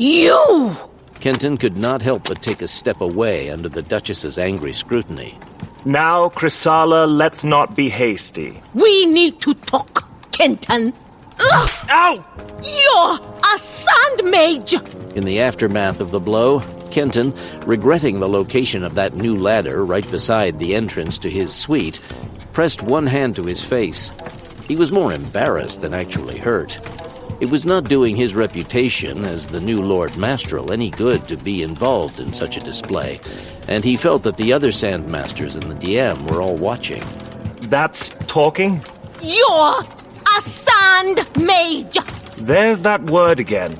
You! Kenton could not help but take a step away under the Duchess's angry scrutiny. Now, Chrysala, let's not be hasty. We need to talk, Kenton. Ugh! Ow! You're a sand mage! In the aftermath of the blow, Kenton, regretting the location of that new ladder right beside the entrance to his suite, pressed one hand to his face. He was more embarrassed than actually hurt. It was not doing his reputation as the new Lord Mastrell any good to be involved in such a display, and he felt that the other Sandmasters and the DM were all watching. That's talking? You're a sand mage! There's that word again.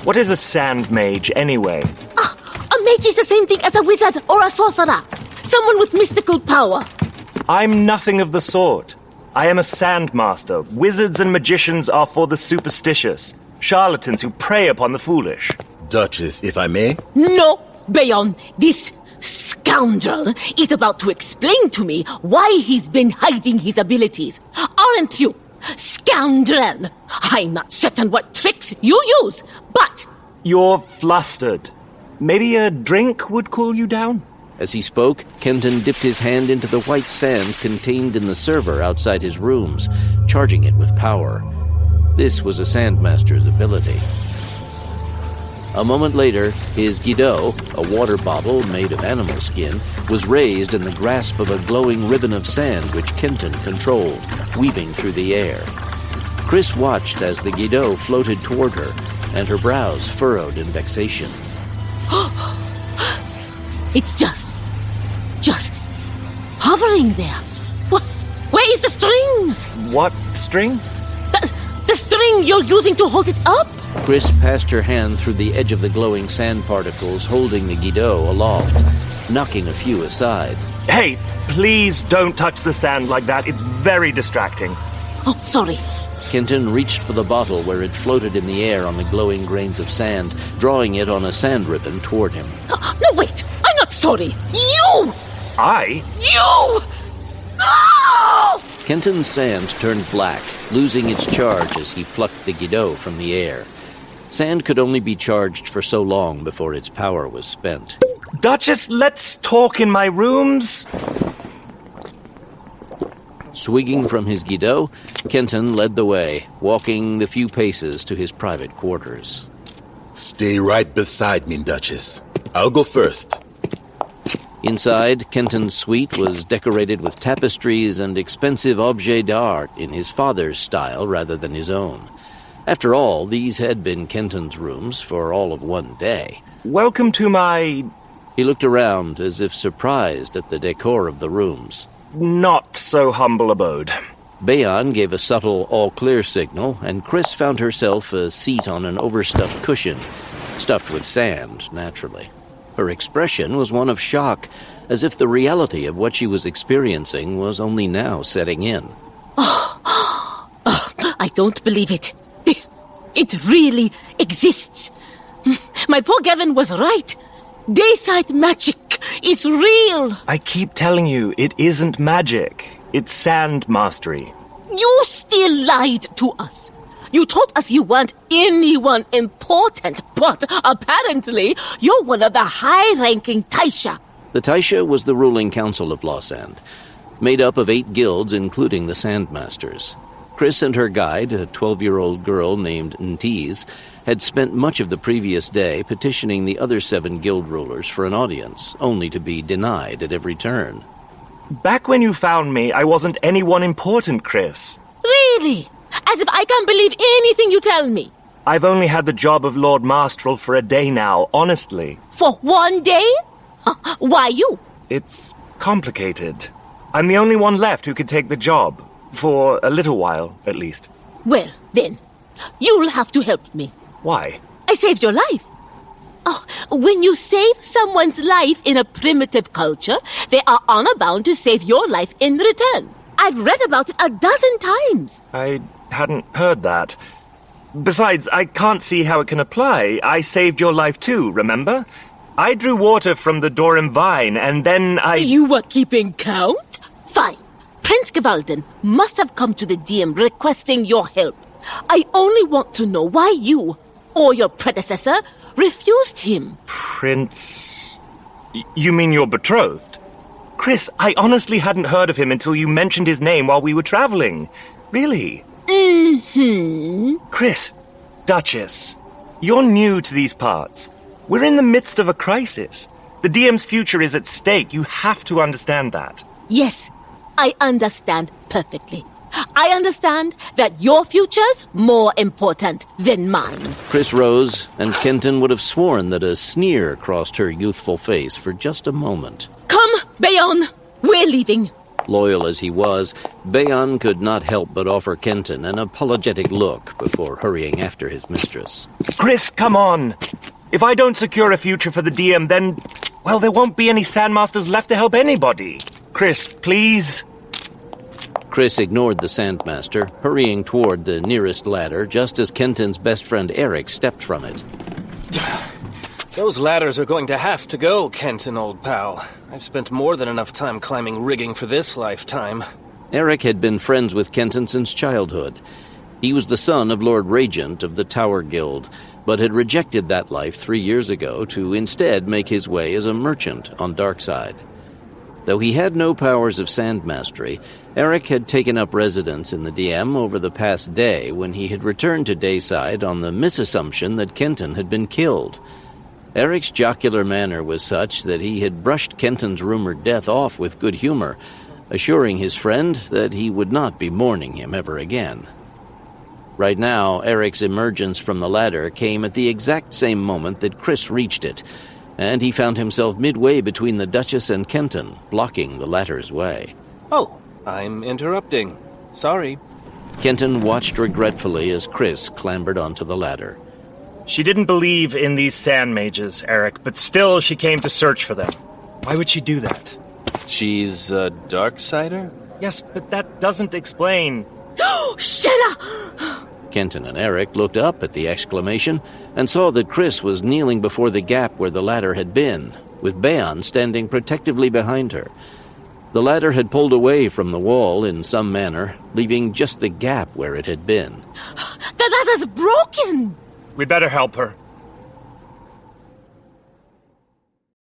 What is a sand mage, anyway? A mage is the same thing as a wizard or a sorcerer. Someone with mystical power. I'm nothing of the sort. I am a sandmaster. Wizards and magicians are for the superstitious. Charlatans who prey upon the foolish. Duchess, if I may? No, Bayon. This scoundrel is about to explain to me why he's been hiding his abilities. Aren't you? Scoundrel! I'm not certain what tricks you use, but... You're flustered. Maybe a drink would cool you down? As he spoke, Kenton dipped his hand into the white sand contained in the server outside his rooms, charging it with power. This was a Sandmaster's ability. A moment later, his guidot, a water bottle made of animal skin, was raised in the grasp of a glowing ribbon of sand which Kenton controlled, weaving through the air. Khriss watched as the guidot floated toward her, and her brows furrowed in vexation. It's just hovering there. Where is the string? What string? The string you're using to hold it up? Khriss passed her hand through the edge of the glowing sand particles, holding the guidot aloft, knocking a few aside. Hey, please don't touch the sand like that. It's very distracting. Oh, sorry. Kenton reached for the bottle where it floated in the air on the glowing grains of sand, drawing it on a sand ribbon toward him. No, wait! I'm not sorry! You! I? You! No! Kenton's sand turned black, losing its charge as he plucked the guidot from the air. Sand could only be charged for so long before its power was spent. Duchess, let's talk in my rooms. Swigging from his guidot, Kenton led the way, walking the few paces to his private quarters. Stay right beside me, Duchess. I'll go first. Inside, Kenton's suite was decorated with tapestries and expensive objets d'art in his father's style rather than his own. After all, these had been Kenton's rooms for all of one day. Welcome to my... He looked around as if surprised at the decor of the rooms. not-so-humble abode. Bayon gave a subtle all-clear signal, and Khriss found herself a seat on an overstuffed cushion, stuffed with sand, naturally. Her expression was one of shock, as if the reality of what she was experiencing was only now setting in. I don't believe it. It really exists. My poor Gavin was right. Dayside magic is real. I keep telling you, it isn't magic. It's sand mastery. You still lied to us. You told us you weren't anyone important, but apparently you're one of the high-ranking Taisha. The Taisha was the ruling council of Lossand, made up of 8 guilds, including the Sandmasters. Khriss and her guide, a 12-year-old girl named Ntiz, had spent much of the previous day petitioning the other 7 guild rulers for an audience, only to be denied at every turn. Back when you found me, I wasn't anyone important, Khriss. Really? As if I can't believe anything you tell me. I've only had the job of Lord Mastrell for a day now, honestly. For one day? Why you? It's complicated. I'm the only one left who could take the job. For a little while, at least. Well, then, you'll have to help me. Why? I saved your life. Oh, when you save someone's life in a primitive culture, they are honor-bound to save your life in return. I've read about it a dozen times. I hadn't heard that. Besides, I can't see how it can apply. I saved your life too, remember? I drew water from the Dorim vine, and then I... You were keeping count? Fine. Prince Gavalden must have come to the DM requesting your help. I only want to know why you, or your predecessor, refused him. Prince... You mean your betrothed? Khriss, I honestly hadn't heard of him until you mentioned his name while we were traveling. Really? Khriss, Duchess, you're new to these parts. We're in the midst of a crisis. The DM's future is at stake. You have to understand that. Yes, I understand perfectly. I understand that your future's more important than mine. Khriss rose, and Kenton would have sworn that a sneer crossed her youthful face for just a moment. Come, Bayon. We're leaving. Loyal as he was, Bayon could not help but offer Kenton an apologetic look before hurrying after his mistress. Khriss, come on! If I don't secure a future for the DM, then, well, there won't be any Sandmasters left to help anybody. Khriss, please? Khriss ignored the Sandmaster, hurrying toward the nearest ladder just as Kenton's best friend Eric stepped from it. Those ladders are going to have to go, Kenton, old pal. I've spent more than enough time climbing rigging for this lifetime. Eric had been friends with Kenton since childhood. He was the son of Lord Regent of the Tower Guild, but had rejected that life 3 years ago to instead make his way as a merchant on Darkside. Though he had no powers of sand mastery, Eric had taken up residence in the DM over the past day when he had returned to Dayside on the misassumption that Kenton had been killed. Eric's jocular manner was such that he had brushed Kenton's rumored death off with good humor, assuring his friend that he would not be mourning him ever again. Right now, Eric's emergence from the ladder came at the exact same moment that Khriss reached it, and he found himself midway between the Duchess and Kenton, blocking the latter's way. Oh, I'm interrupting. Sorry. Kenton watched regretfully as Khriss clambered onto the ladder. She didn't believe in these sand mages, Eric, but still she came to search for them. Why would she do that? She's a Darksider? Yes, but that doesn't explain... Shella! Kenton and Eric looked up at the exclamation and saw that Khriss was kneeling before the gap where the ladder had been, with Bayon standing protectively behind her. The ladder had pulled away from the wall in some manner, leaving just the gap where it had been. The ladder's broken! We better help her.